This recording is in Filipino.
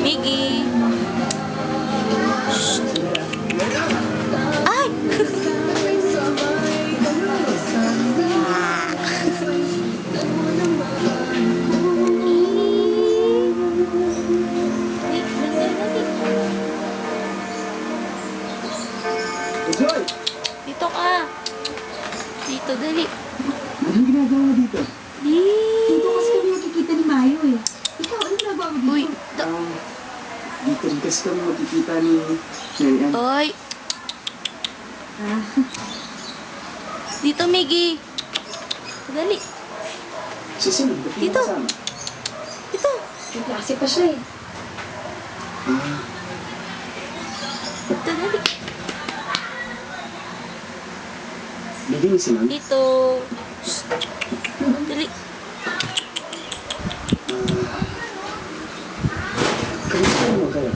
Miggy. Ay! Joy! Dito ka. Dito, dali. Anong ginagawa mo dito? Dito kasi kami nakikita ni Mayo eh. Ikaw, anong nagawa mo dito? Uy. Dito rin kasi kami makikita ni Mary Ann. Oy. Ah, Dito, Miggy. Dali. Si Sino? Ba't mo Dito. kasama? Dito. may klase pa siya eh. Ah, Dito, dali. bigyan niyo si Ma'am. Dito. Dali. Kamusta naman kayo?